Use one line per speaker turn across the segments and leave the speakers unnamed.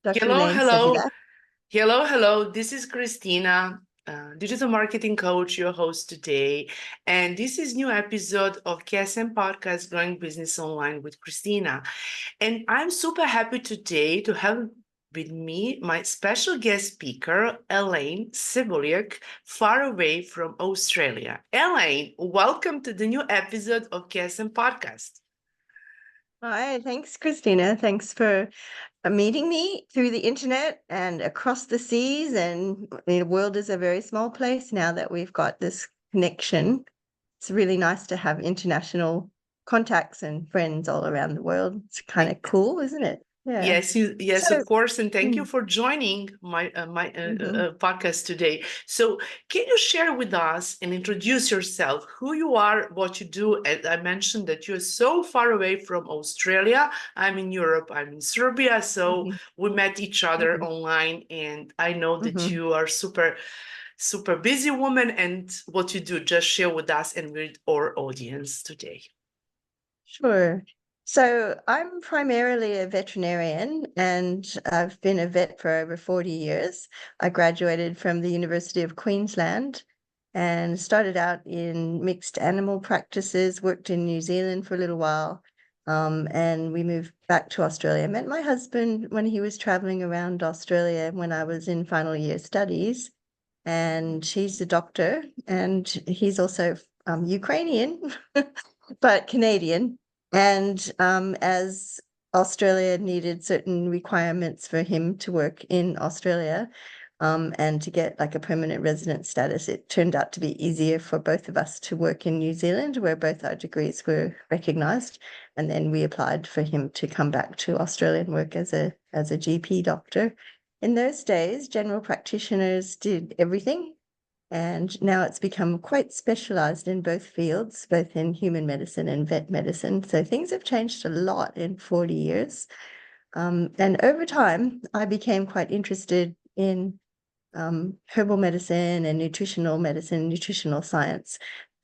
Dr.
Hello,
Elaine
hello,
Cebuliak.
hello. This is Kristina, digital marketing coach, your host today. And this is new episode of KSM podcast, Growing Business Online with Kristina. And I'm super happy today to have with me my special guest speaker, Elaine Cebuliak, far away from Australia. Elaine, welcome to the new episode of KSM podcast.
Hi, thanks, Kristina. Thanks for meeting me through the internet and across the seas. And the world is a very small place now that we've got this connection. It's really nice to have international contacts and friends all around the world. It's kind of cool, isn't it? Yeah.
Yes,
So,
of course, and thank you
mm,
for joining my
mhm.
podcast today. So, can you share with us and introduce yourself, who you are, what you do? And I mentioned that you're so far away from Australia. I'm in Europe. I'm in Serbia, so
Mhm.
we met each other
Mhm.
online, and I know that
Mhm.
you are super busy woman. And what you do, just share with us and with our audience today.
Sure. So I'm primarily a veterinarian and I've been a vet for over 40 years. I graduated from the University of Queensland and started out in mixed animal practices, worked in New Zealand for a little while, and we moved back to Australia. I met my husband when he was traveling around Australia when I was in final year studies, and he's a doctor and he's also Ukrainian, but Canadian. And as Australia needed certain requirements for him to work in Australia and to get like a permanent resident status, it turned out to be easier for both of us to work in New Zealand, where both our degrees were recognised. And then we applied for him to come back to Australia and work as a GP doctor. In those days, general practitioners did everything. And now it's become quite specialized in both fields, both in human medicine and vet medicine. So things have changed a lot in 40 years. And over time, I became quite interested in herbal medicine and nutritional medicine, nutritional science,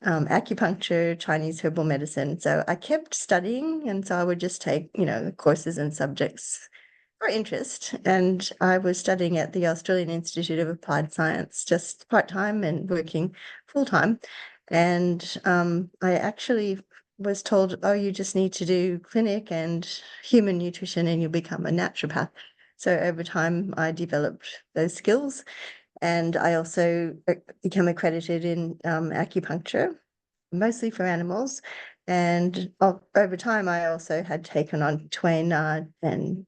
acupuncture, Chinese herbal medicine. So I kept studying, and so I would just take, courses and subjects for interest. And I was studying at the Australian Institute of Applied Science, just part-time and working full-time. And I actually was told, oh, you just need to do clinic and human nutrition and you'll become a naturopath. So over time, I developed those skills. And I also became accredited in acupuncture, mostly for animals. And over time, I also had taken on Twain and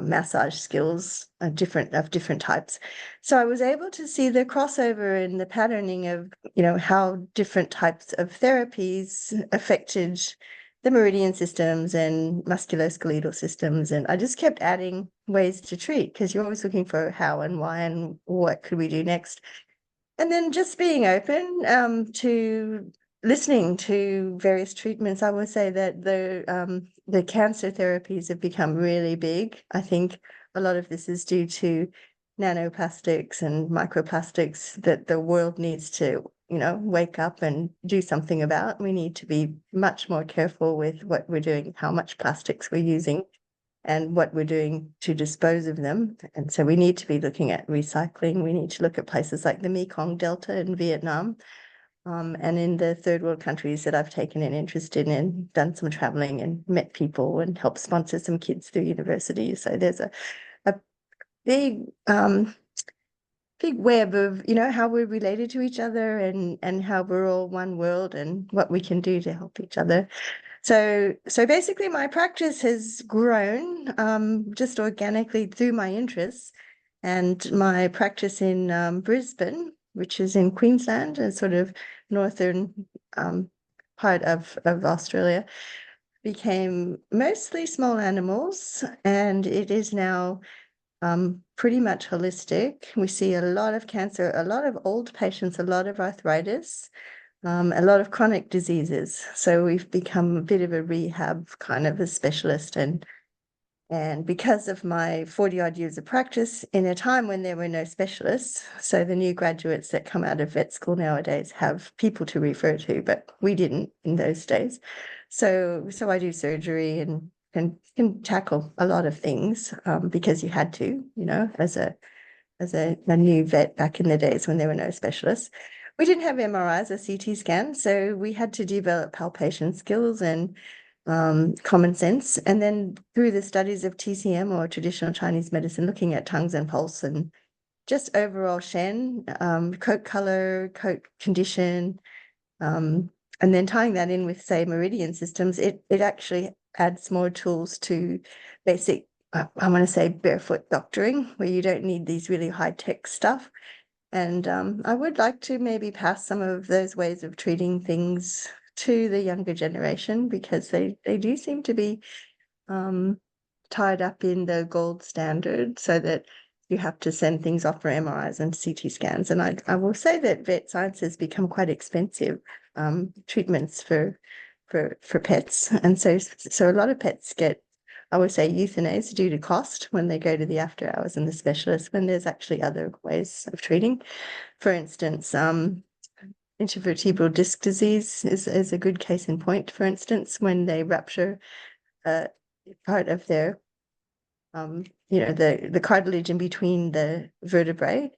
massage skills of different types. So I was able to see the crossover and the patterning of, how different types of therapies affected the meridian systems and musculoskeletal systems. And I just kept adding ways to treat because you're always looking for how and why and what could we do next. And then just being open to listening to various treatments. I would say that the cancer therapies have become really big. I think a lot of this is due to nanoplastics and microplastics that the world needs to, wake up and do something about. We need to be much more careful with what we're doing, how much plastics we're using, and what we're doing to dispose of them. And so we need to be looking at recycling. We need to look at places like the Mekong Delta in Vietnam, and in the third world countries that I've taken an interest in and done some traveling and met people and helped sponsor some kids through university. So there's a big big web of, how we're related to each other and how we're all one world and what we can do to help each other. So basically my practice has grown just organically through my interests, and my practice in Brisbane, which is in Queensland, a sort of northern part of Australia, became mostly small animals, and it is now pretty much holistic. We see a lot of cancer, a lot of old patients, a lot of arthritis, a lot of chronic diseases. So we've become a bit of a rehab kind of a specialist. And because of my 40 odd years of practice in a time when there were no specialists, so the new graduates that come out of vet school nowadays have people to refer to, but we didn't in those days. So I do surgery and can tackle a lot of things because you had to, as a new vet back in the days when there were no specialists. We didn't have MRIs or CT scans, so we had to develop palpation skills and common sense. And then through the studies of TCM or traditional Chinese medicine, looking at tongues and pulse and just overall Shen, coat color, coat condition, and then tying that in with, say, meridian systems, it actually adds more tools to basic, I want to say, barefoot doctoring, where you don't need these really high-tech stuff. And I would like to maybe pass some of those ways of treating things to the younger generation, because they do seem to be tied up in the gold standard, so that you have to send things off for MRIs and CT scans. And I will say that vet science has become quite expensive treatments for pets. And so a lot of pets get, I would say, euthanized due to cost when they go to the after hours and the specialist, when there's actually other ways of treating. For instance, intervertebral disc disease is a good case in point. For instance, when they rupture part of their the cartilage in between the vertebrae,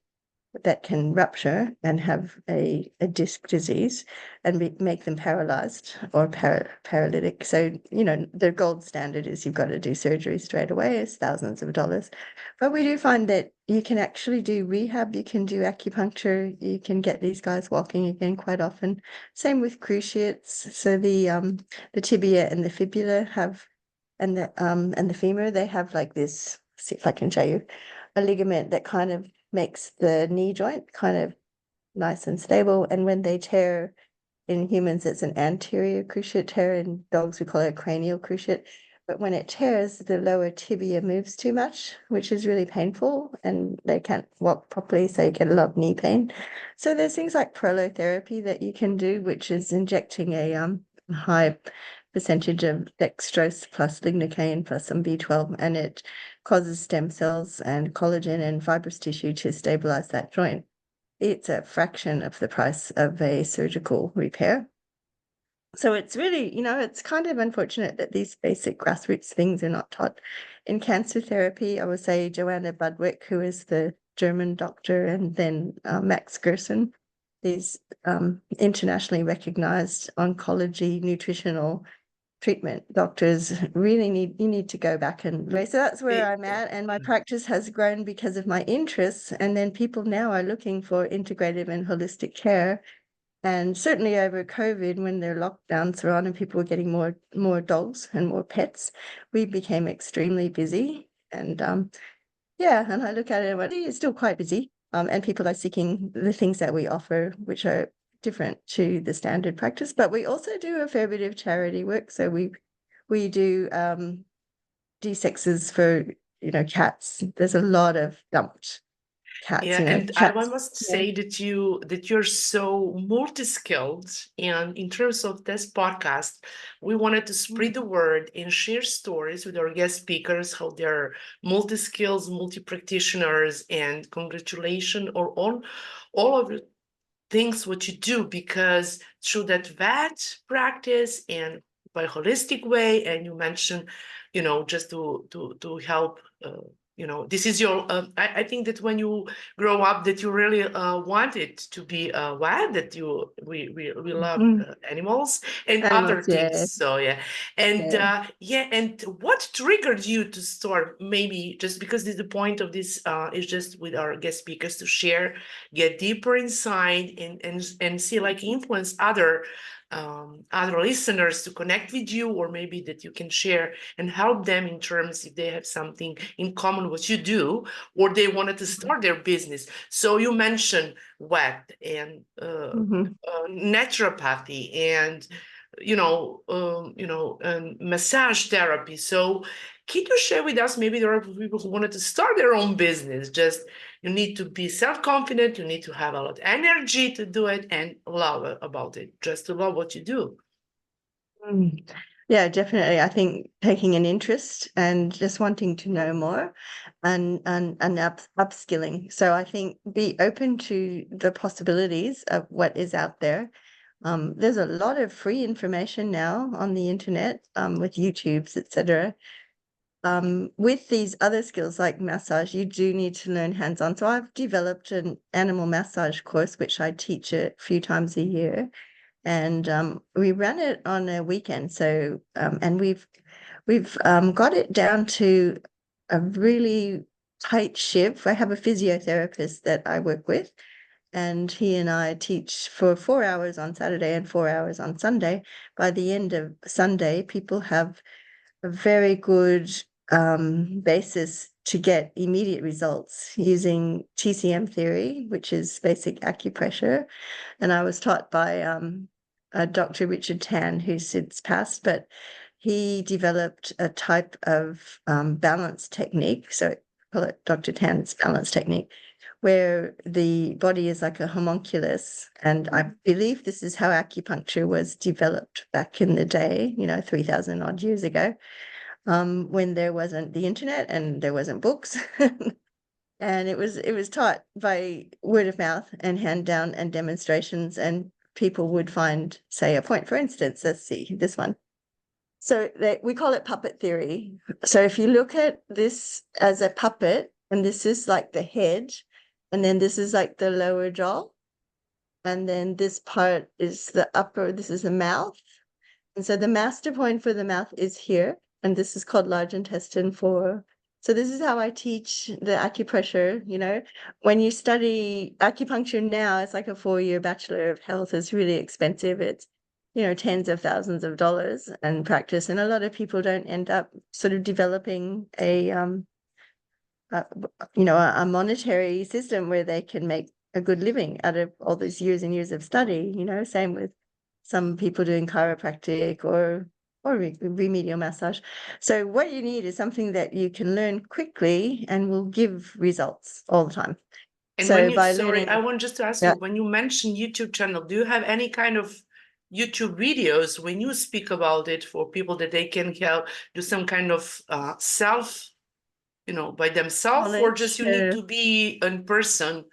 that can rupture and have a disc disease and make them paralyzed or paralytic. So, the gold standard is you've got to do surgery straight away. It's thousands of dollars. But we do find that you can actually do rehab, you can do acupuncture, you can get these guys walking again quite often. Same with cruciates. So the tibia and the fibula have, and the femur, they have like this, see if I can show you, a ligament that kind of makes the knee joint kind of nice and stable. And when they tear, in humans, it's an anterior cruciate tear. In dogs, we call it a cranial cruciate. But when it tears, the lower tibia moves too much, which is really painful, and they can't walk properly, so you get a lot of knee pain. So there's things like prolotherapy that you can do, which is injecting a high percentage of dextrose plus lignocaine plus some B12, and it causes stem cells and collagen and fibrous tissue to stabilize that joint. It's a fraction of the price of a surgical repair. So it's really, it's kind of unfortunate that these basic grassroots things are not taught in cancer therapy. I would say Joanna Budwick, who is the German doctor, and then Max Gerson, these internationally recognized oncology nutritional treatment doctors really need to go back and so that's where I'm at, and my practice has grown because of my interests. And then people now are looking for integrative and holistic care, and certainly over COVID, when their lockdowns were on and people were getting more dogs and more pets, we became extremely busy. And and I look at it and went, it's still quite busy, and people are seeking the things that we offer, which are different to the standard practice. But we also do a fair bit of charity work. So we do D-sexes for cats. There's a lot of dumped cats.
Yeah, and
cats.
I must say that you're so multi-skilled, and in terms of this podcast, we wanted to spread the word and share stories with our guest speakers, how they're multi-skills, multi-practitioners, and congratulations on all of the things what you do, because through that vet practice and by holistic way, and you mentioned, just to help. This is your. I think that when you grow up, that you really wanted to be a vet. That we love animals and other
Animals,
things.
yeah.
So and and what triggered you to start? Maybe just because the point of this is just with our guest speakers to share, get deeper inside, and see, like, influence other listeners to connect with you, or maybe that you can share and help them in terms if they have something in common what you do, or they wanted to start their business. So you mentioned wet and naturopathy and and massage therapy. So can you share with us, maybe there are people who wanted to start their own business, just you need to be self-confident, you need to have a lot of energy to do it and love about it, just to love what you do.
Yeah, definitely. I think taking an interest and just wanting to know more, and upskilling. So I think be open to the possibilities of what is out there. There's a lot of free information now on the internet, with YouTubes, etc. With these other skills like massage, you do need to learn hands-on. So I've developed an animal massage course, which I teach a few times a year, and we run it on a weekend. So and we've got it down to a really tight ship. I have a physiotherapist that I work with, and he and I teach for 4 hours on Saturday and 4 hours on Sunday. By the end of Sunday, people have a very good basis to get immediate results using TCM theory, which is basic acupressure. And I was taught by Dr. Richard Tan, who's since passed, but he developed a type of balance technique. So I call it Dr. Tan's balance technique, where the body is like a homunculus. And I believe this is how acupuncture was developed back in the day, 3,000 odd years ago, when there wasn't the internet and there wasn't books. And it was taught by word of mouth and hand down and demonstrations, and people would find, say, a point. For instance, let's see this one. So we call it puppet theory. So if you look at this as a puppet, and this is like the head, and then this is like the lower jaw, and then this part is the upper, this is the mouth. And so the master point for the mouth is here, and this is called large intestine 4. So this is how I teach the acupressure. When you study acupuncture now, it's like a 4-year Bachelor of Health. It's really expensive. It's, tens of thousands of dollars and practice. And a lot of people don't end up sort of developing a monetary system where they can make a good living out of all these years and years of study. Same with some people doing chiropractic or remedial massage. So what you need is something that you can learn quickly and will give results all the time.
And
So
when you,
by
sorry, I
learning,
want just to ask
yeah,
you, when you mention YouTube channel, do you have any kind of YouTube videos when you speak about it for people that they can help do some kind of self, by themselves, or just
knowledge.
you need to be in person,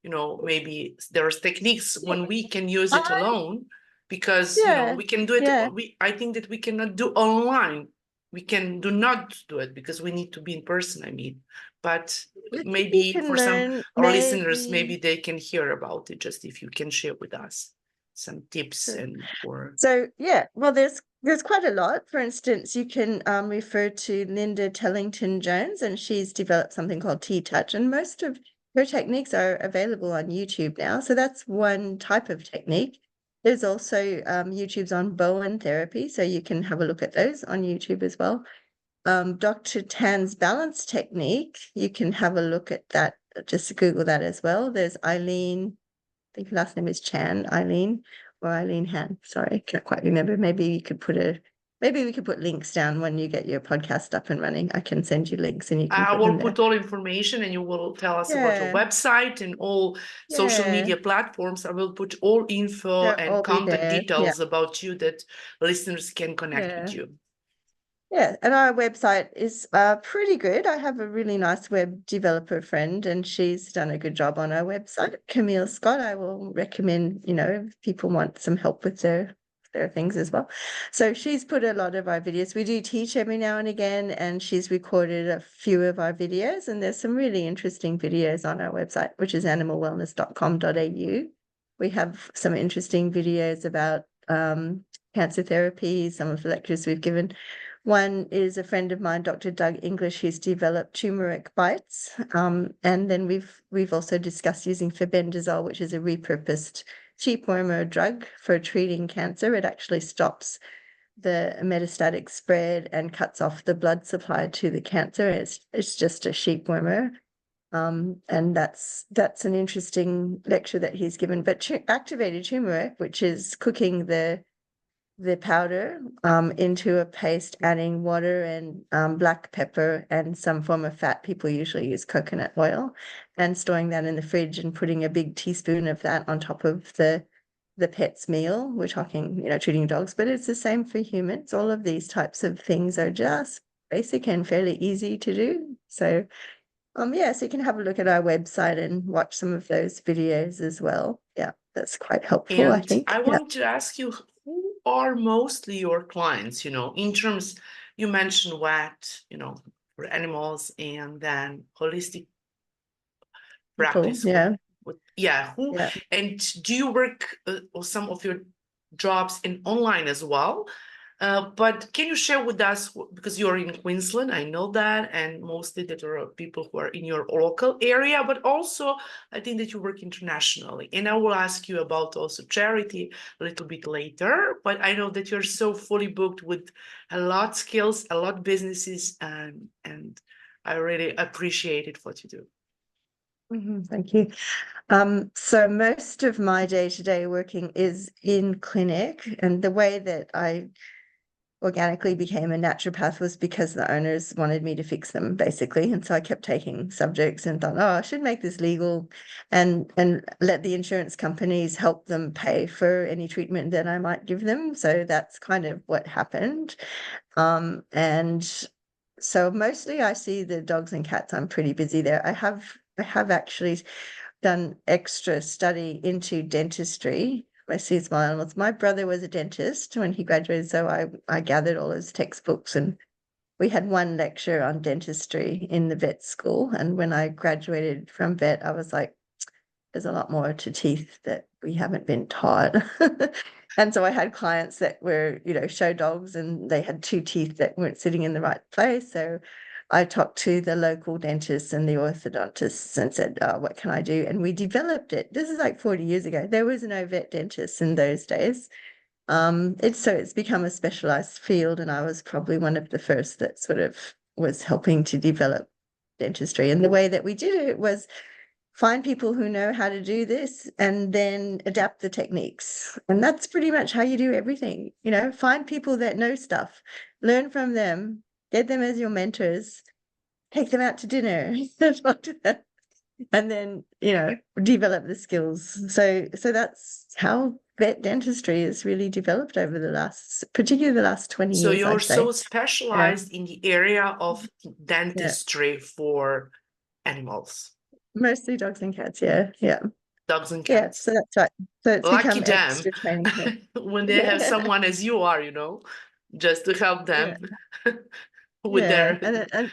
maybe there's techniques when we can use it
Uh,
alone, because,
yeah,
we can do it.
yeah.
I think that we cannot do online. We can do not do it because we need to be in person, I mean. But
I think you
maybe
can
for some
learn
our listeners,
maybe.
maybe they can hear about it, just if you can share with us some tips
Sure.
and or
So yeah, well, there's quite a lot. For instance, you can refer to Linda Tellington Jones, and she's developed something called T-Touch, and most of her techniques are available on YouTube now. So that's one type of technique. There's also YouTube's on Bowen therapy, so you can have a look at those on YouTube as well. Dr. Tan's balance technique, you can have a look at that. Just Google that as well. There's Eileen, I think her last name is Chan, Eileen, or Eileen Han. Sorry, can't quite remember. Maybe we could put links down when you get your podcast up and running. I can send you links and you can
I
put
will
them there.
put all information and you will tell us about your
Yeah,
website and all social
yeah,
media platforms. I will put all info
they'll
and
all be
contact
there. Yeah,
details about you that listeners can connect with
yeah.
you.
Yeah, and our website is pretty good. I have a really nice web developer friend, and she's done a good job on our website. Camille Scott, I will recommend, if people want some help with their things as well. So she's put a lot of our videos. We do teach every now and again, and she's recorded a few of our videos, and there's some really interesting videos on our website, which is animalwellness.com.au. We have some interesting videos about cancer therapy, some of the lectures we've given. One is a friend of mine, Dr. Doug English, who's developed turmeric bites. And then we've also discussed using febendazole, which is a repurposed cheapwormer drug for treating cancer. It actually stops the metastatic spread and cuts off the blood supply to the cancer. It's just a sheepwormer. And that's an interesting lecture that he's given. But activated turmeric, which is cooking the powder into a paste, adding water and black pepper and some form of fat. People usually use coconut oil, and storing that in the fridge and putting a big teaspoon of that on top of the pet's meal. We're talking, treating dogs, but it's the same for humans. All of these types of things are just basic and fairly easy to do. So Yeah, so you can have a look at our website and watch some of those videos as well. Yeah, that's quite helpful, I
And
think.
I
Yeah.
want to ask you, who are mostly your clients, in terms, you mentioned vet, for animals, and then holistic
People.
practice
Yeah.
who,
Yeah.
and do you work or some of your jobs in online as well? But can you share with us, because you're in Queensland, I know that, and mostly that there are people who are in your local area, but also I think that you work internationally. And I will ask you about also charity a little bit later, but I know that you're so fully booked with a lot skills, a lot businesses, and I really appreciate it what you do.
Thank you. So most of my day-to-day working is in clinic, and the way that I organically became a naturopath was because the owners wanted me to fix them, basically. And so I kept taking subjects and thought, oh, I should make this legal and let the insurance companies help them pay for any treatment that I might give them. So that's kind of what happened. And so mostly I see the dogs and cats. I'm pretty busy there. I have actually done extra study into dentistry. I see small animals. My brother was a dentist when he graduated, so I gathered all his textbooks, and we had one lecture on dentistry in the vet school. And when I graduated from vet, I was like, there's a lot more to teeth that we haven't been taught. And so I had clients that were, show dogs, and they had two teeth that weren't sitting in the right place. So I talked to the local dentists and the orthodontists and said, oh, what can I do? And we developed it. This is like 40 years ago. There was no vet dentist in those days. It's become a specialized field, and I was probably one of the first that sort of was helping to develop dentistry. And the way that we did it was find people who know how to do this and then adapt the techniques. And that's pretty much how you do everything. Find people that know stuff, learn from them, get them as your mentors, take them out to dinner, and then, develop the skills. So that's how vet dentistry is really developed over particularly the last 20
So
years,
you're
I'd say.
so
Yeah.
specialized in the area of
Yeah.
dentistry for animals,
Mostly dogs and cats. Yeah. Yeah.
dogs and
Yeah.
cats.
So that's right. So it's
Lucky
become
them
extra training.
when they have
Yeah.
someone as you are, just to help
Yeah.
them with
Yeah.
their.
And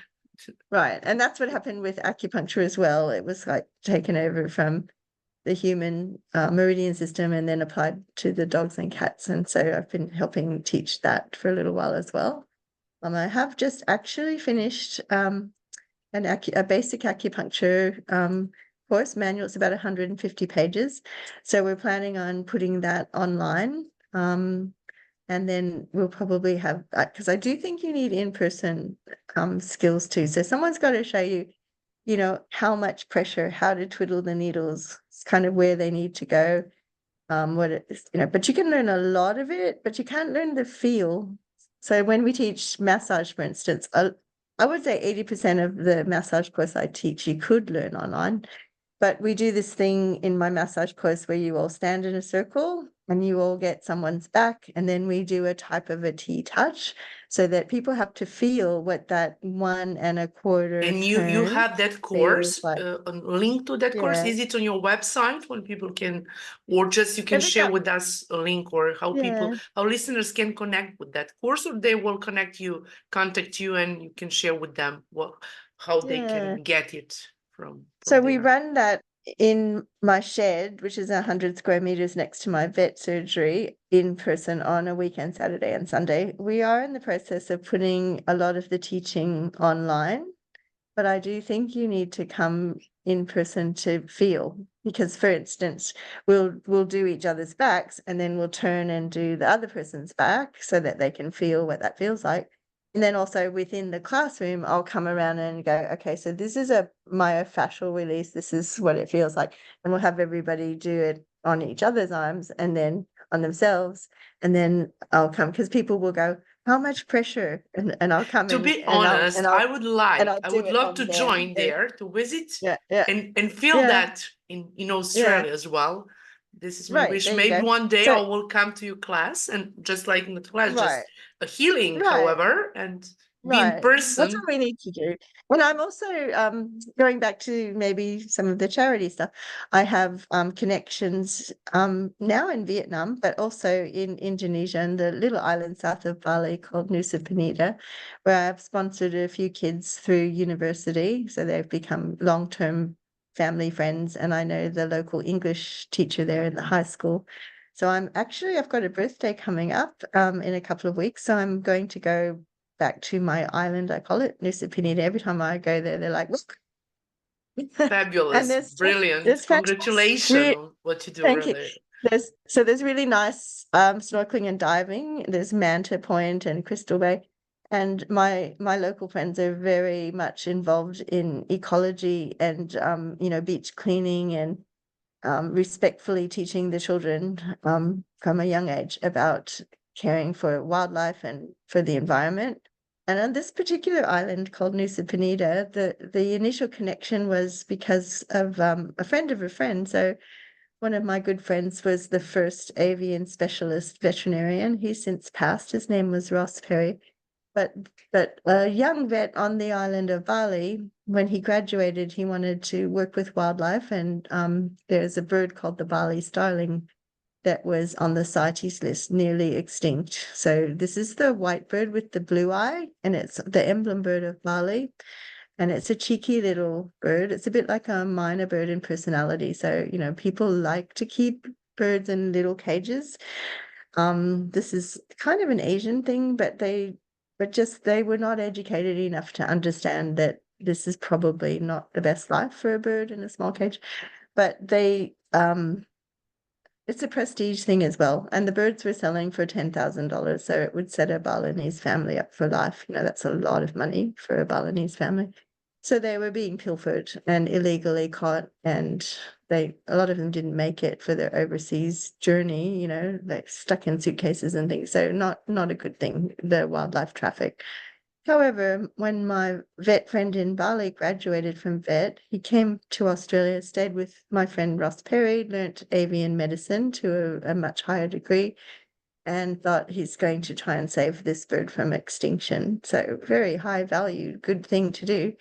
right. And that's what happened with acupuncture as well. It was like taken over from the human meridian system and then applied to the dogs and cats. And so I've been helping teach that for a little while as well. I have just actually finished a basic acupuncture course manual. It's about 150 pages. So we're planning on putting that online. And then we'll probably have, because I do think you need in-person skills too. So someone's got to show you, how much pressure, how to twiddle the needles, it's kind of where they need to go. What it is, but you can learn a lot of it, but you can't learn the feel. So when we teach massage, for instance, I would say 80% of the massage course I teach you could learn online. But we do this thing in my massage course where you all stand in a circle and you all get someone's back, and then we do a type of a T-touch so that people have to feel what that 1.25
And you
turn
have that
feels
course,
like.
a link to that course.
Yeah.
Is it on your website when people can, or just you can
Every
share
time.
with us a link, or
Yeah.
how listeners can connect with that course, or they will contact you, and you can share with them how they
Yeah.
can get it from
So we
there.
run that in my shed, which is 100 square meters next to my vet surgery, in person on a weekend, Saturday and Sunday. We are in the process of putting a lot of the teaching online, but I do think you need to come in person to feel, because for instance, we'll do each other's backs and then we'll turn and do the other person's back so that they can feel what that feels like. And then also within the classroom, I'll come around and go, okay, so this is a myofascial release. This is what it feels like. And we'll have everybody do it on each other's arms and then on themselves. And then I'll come, because people will go, how much pressure? And I'll come
To
and
be
and I'll
honest,
and I'll
I
I'll do
would
it
love
on
to
them.
join there to visit
Yeah, yeah,
and feel
yeah,
that in
yeah.
Australia as well. This is my
Right,
wish.
there you
Maybe
go.
one day I
So,
will come to your class, and just like in the class, just
right,
a healing,
right.
however, and be in
Right. That's
person.
what we need to do. And I'm also going back to maybe some of the charity stuff. I have connections now in Vietnam, but also in Indonesia and the little island south of Bali called Nusa Penida, where I've sponsored a few kids through university. So they've become long-term family friends, and I know the local English teacher there in the high school. So I've got a birthday coming up in a couple of weeks. So I'm going to go back to my island, I call it Nusa Penida. Every time I go there, they're like, look. And
Fabulous, brilliant.
there's fantastic.
Congratulations on what you do,
Thank you.
really.
There's really nice snorkeling and diving. There's Manta Point and Crystal Bay. And my local friends are very much involved in ecology and beach cleaning and respectfully teaching the children from a young age about caring for wildlife and for the environment. And on this particular island called Nusa Penida, the initial connection was because of a friend of a friend. So one of my good friends was the first avian specialist veterinarian. He's since passed. His name was Ross Perry. But a young vet on the island of Bali, when he graduated, he wanted to work with wildlife, and there's a bird called the Bali starling that was on the CITES list, nearly extinct. So this is the white bird with the blue eye, and it's the emblem bird of Bali, and it's a cheeky little bird. It's a bit like a minor bird in personality. So, people like to keep birds in little cages. This is kind of an Asian thing, but they were not educated enough to understand that this is probably not the best life for a bird in a small cage. But it's a prestige thing as well. And the birds were selling for $10,000. So it would set a Balinese family up for life. That's a lot of money for a Balinese family. So they were being pilfered and illegally caught, and a lot of them didn't make it for their overseas journey, they stuck in suitcases and things. So not a good thing, the wildlife traffic. However, when my vet friend in Bali graduated from vet, he came to Australia, stayed with my friend Ross Perry, learnt avian medicine to a much higher degree, and thought he's going to try and save this bird from extinction. So very high value, good thing to do.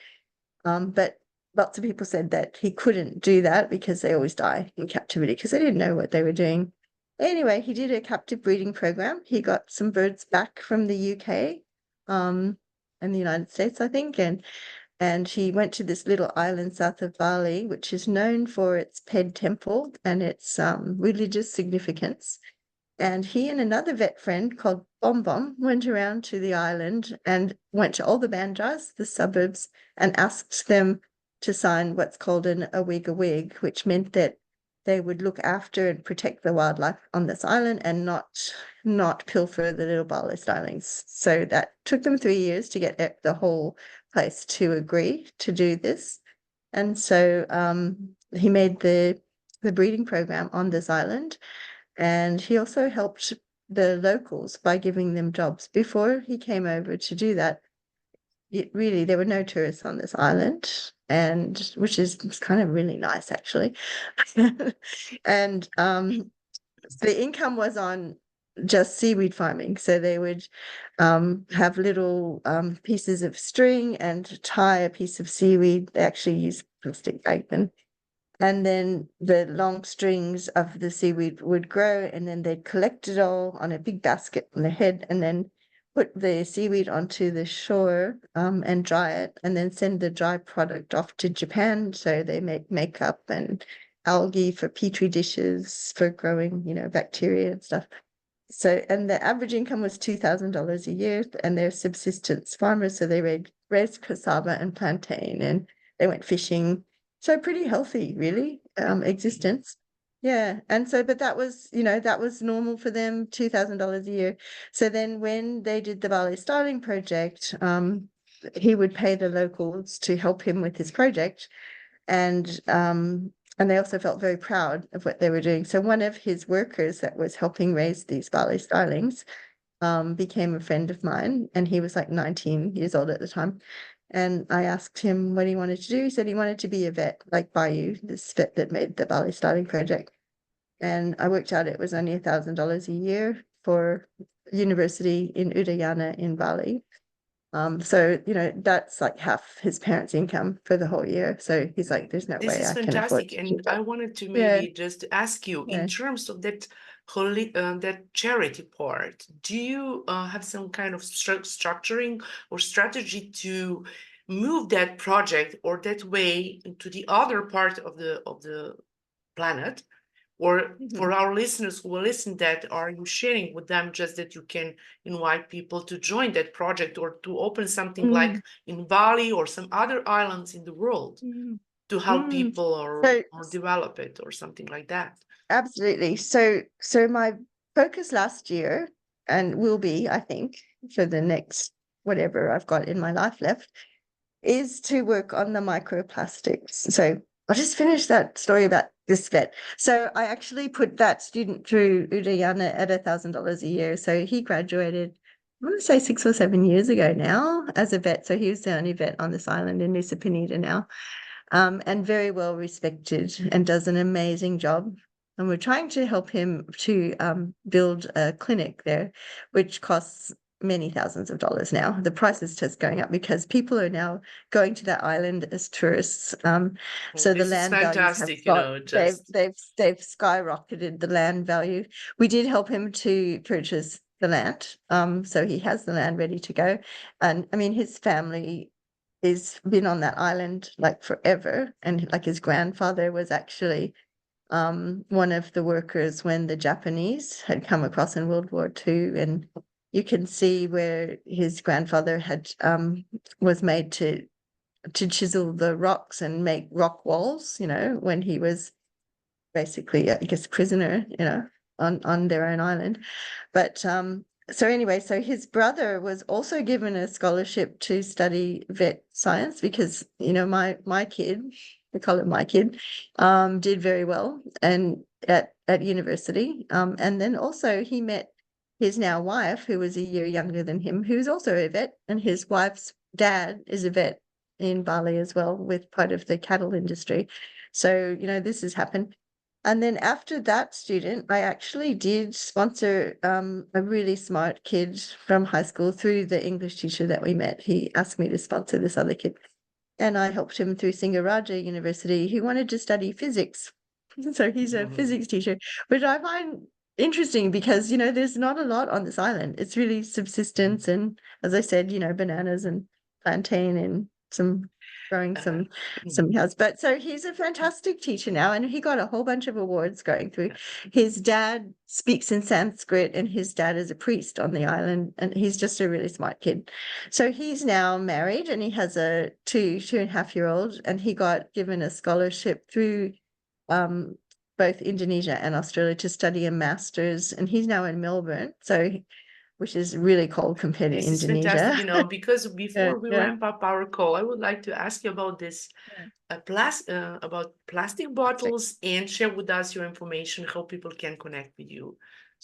But lots of people said that he couldn't do that because they always die in captivity because they didn't know what they were doing. Anyway, he did a captive breeding program. He got some birds back from the UK and the United States, I think, and he went to this little island south of Bali, which is known for its Ped Temple and its religious significance. And he and another vet friend called Bom Bom went around to the island and went to all the bandars, the suburbs, and asked them to sign what's called an awig, which meant that they would look after and protect the wildlife on this island and not pilfer the little Bali starlings. So that took them 3 years to get the whole place to agree to do this. And so he made the breeding program on this island. And he also helped the locals by giving them jobs. Before he came over to do that, there were no tourists on this island, and which is kind of really nice, actually. And the income was on just seaweed farming. So they would have little pieces of string and tie a piece of seaweed. They actually use plastic bag then. And then the long strings of the seaweed would grow, and then they'd collect it all on a big basket on their head, and then put the seaweed onto the shore and dry it, and then send the dry product off to Japan. So they make makeup and algae for petri dishes for growing, bacteria and stuff. So, and the average income was $2,000 a year, and they're subsistence farmers. So they raised cassava and plantain, and they went fishing. So pretty healthy, really, existence. Yeah. And so, but that was, that was normal for them, $2,000 a year. So then when they did the Bali Starling project, he would pay the locals to help him with his project. And they also felt very proud of what they were doing. So one of his workers that was helping raise these Bali starlings became a friend of mine, and he was like 19 years old at the time. And I asked him what he wanted to do. He said he wanted to be a vet, like Bayou, this vet that made the Bali starling project. And I worked out it was only $1,000 a year for university in Udayana in Bali. So, that's like half his parents' income for the whole year. So he's like, there's no
This
way
is
I can afford
fantastic,
to
and
keep
I
it.
wanted to
Yeah,
maybe just ask you, in
yeah.
terms of that that charity part, do you have some kind of structuring or strategy to move that project or that way to the other part of the planet? Or
Mhm.
for our listeners who will listen, that are you sharing with them just that you can invite people to join that project or to open something like
Mm,
in Bali or some other islands in the world
mm,
to help
mm.
people
So
or develop it or something like that?
absolutely. So my focus last year, and will be, I think, for the next whatever I've got in my life left, is to work on the microplastics. So I'll just finish that story about this vet. So I actually put that student through Udayana at $1,000 a year. So he graduated, I want to say 6 or 7 years ago now as a vet. So he was the only vet on this island in Nusa Penida now, and very well respected and does an amazing job. And we're trying to help him to build a clinic there, which costs many thousands of dollars now. The price is just going up because people are now going to that island as tourists.
Well,
So the
this is
land values have
fantastic,
got
just
they've skyrocketed the land value. We did help him to purchase the land. So he has the land ready to go. And I mean, his family is been on that island like forever, and like his grandfather was actually one of the workers when the Japanese had come across in World War II, and you can see where his grandfather had was made to chisel the rocks and make rock walls, when he was basically, I guess, prisoner, on their own island. But so anyway, so his brother was also given a scholarship to study vet science because, my kid, we call it my kid, did very well and at university. And then also he met his now wife, who was a year younger than him, who's also a vet, and his wife's dad is a vet in Bali as well, with part of the cattle industry. So, this has happened. And then after that student, I actually did sponsor a really smart kid from high school through the English teacher that we met. He asked me to sponsor this other kid, and I helped him through Singaraja University. He wanted to study physics. So he's a
Mhm.
physics teacher, which I find interesting because, there's not a lot on this island. It's really subsistence and, as I said, bananas and plantain and growing
Uh,
some house. But so he's a fantastic teacher now, and he got a whole bunch of awards going through. His dad speaks in Sanskrit, and his dad is a priest on the island, and he's just a really smart kid. So he's now married, and he has a 2.5 year old, and he got given a scholarship through um, both Indonesia and Australia to study a master's, and he's now in Melbourne, which is really cold compared to
this is fantastic,
Indonesia.
because
Yeah,
before we
yeah,
ramp up our call, I would like to ask you about this
yeah.
about plastic bottles and share with us your information, how people can connect with you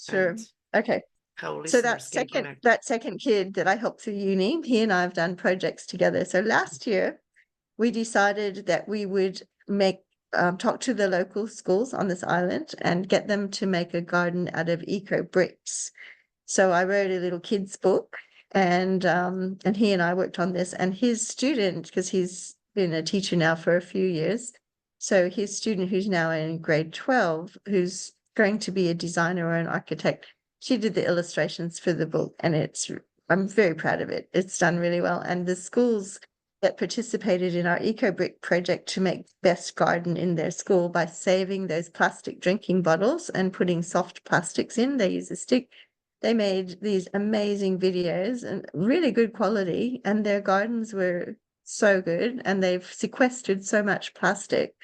and
Sure. Okay.
how
So
listeners can connect.
that second kid that I helped through uni, he and I have done projects together. So last year we decided that we would talk to the local schools on this island and get them to make a garden out of eco bricks. So I wrote a little kids book, and he and I worked on this, and his student, because he's been a teacher now for a few years, so his student, who's now in grade 12, who's going to be a designer or an architect, she did the illustrations for the book, and I'm very proud of it. It's done really well. And the schools that participated in our eco brick project to make best garden in their school by saving those plastic drinking bottles and putting soft plastics in, they use a stick. They made these amazing videos and really good quality, and their gardens were so good, and they've sequestered so much plastic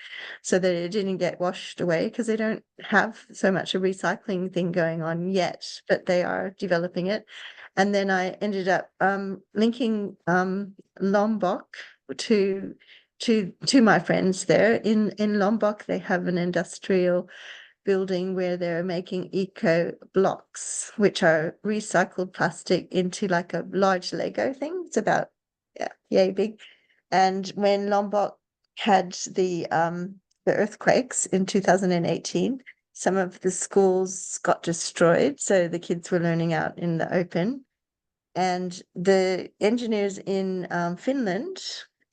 so that it didn't get washed away, because they don't have so much a recycling thing going on yet, but they are developing it. And then I ended up linking Lombok to to my friends there in Lombok. They have an industrial building where they're making eco blocks, which are recycled plastic into like a large Lego thing. It's about, yeah, yay big. And when Lombok had the earthquakes in 2018, some of the schools got destroyed, so the kids were learning out in the open. And the engineers in Finland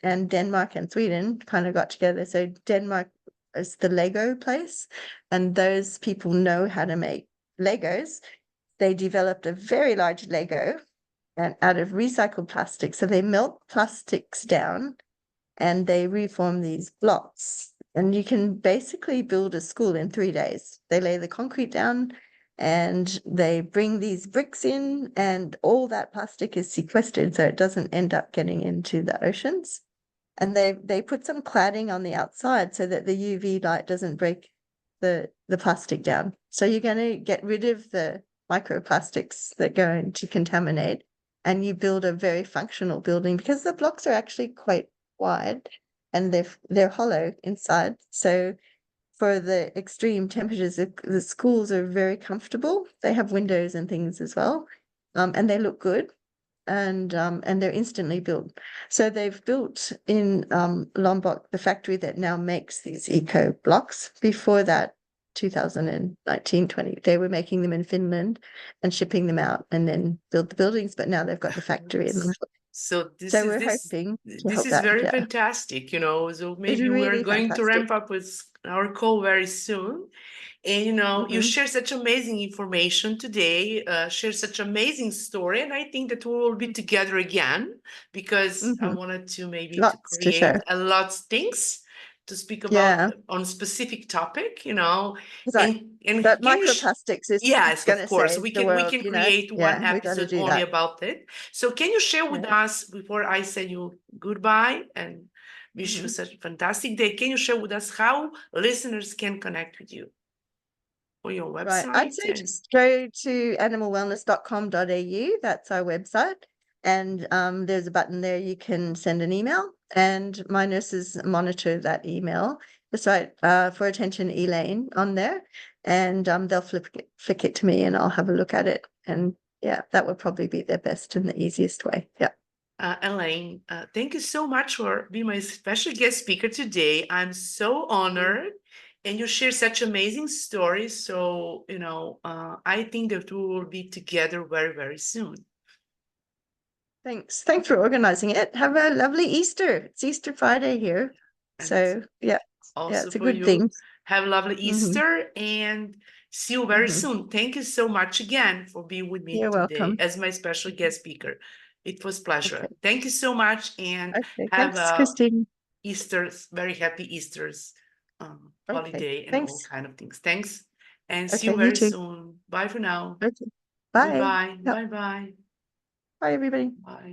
and Denmark and Sweden kind of got together. So Denmark is the Lego place, and those people know how to make Legos. They developed a very large Lego and out of recycled plastic. So they melt plastics down and they reform these blocks. And you can basically build a school in 3 days. They lay the concrete down and they bring these bricks in, and all that plastic is sequestered so it doesn't end up getting into the oceans. And they put some cladding on the outside so that the UV light doesn't break the plastic down. So you're going to get rid of the microplastics that go into contaminate, and you build a very functional building because the blocks are actually quite wide and they're hollow inside. So for the extreme temperatures, the schools are very comfortable. They have windows and things as well, and they look good, and they're instantly built. So they've built in Lombok, the factory that now makes these eco blocks. Before that, 2019-20, they were making them in Finland and shipping them out and then build the buildings. But now they've got the factory in Lombok.
So
So we're hoping to
this
help
is
that.
very
Yeah,
fantastic, So
it's
maybe we're
really
going to
fantastic.
ramp up with our call very soon. And you share such amazing information today, share such amazing story, and I think that we will be together again because I wanted to maybe to
Lots to
create
share.
a lot of things to speak about
Yeah,
on specific topic,
that
and
that
can you
microplastics is
yes,
going
of
to
course.
save the
We
world,
can create one
Yeah, we got to
episode
do
only
that.
about it. So can you share with
Yeah.
us before I say you goodbye and wish you such a fantastic day? Can you share with us how listeners can connect with you on your
Right. I'd
website?
say just go to animalwellness.com.au. That's our website. And there's a button there you can send an email, and my nurses monitor that email. Just write for attention Elaine on there, and they'll flick it to me and I'll have a look at it. And yeah, that would probably be the best and the easiest way. Yeah.
Elaine, thank you so much for being my special guest speaker today. I'm so honored, and you share such amazing stories. So, I think that we will be together very, very soon.
Thanks. Thanks for organizing it. Have a lovely Easter. It's Easter Friday here.
And
So yeah,
also
it's a
for
good
you,
thing.
have a lovely Easter and see you very soon. Thank you so much again for being with me
You're
today
welcome.
as my special guest speaker. It was pleasure.
Okay.
Thank you so much, and
Okay.
have
Thanks,
a
Christine.
Easter's, very happy Easter's
Okay.
holiday and all
Thanks.
kind of things. Thanks, and see
Okay.
you
You
very
too.
soon. Bye for now.
Okay. Bye.
Goodbye.
Yep.
Bye bye.
Bye, everybody.
Bye.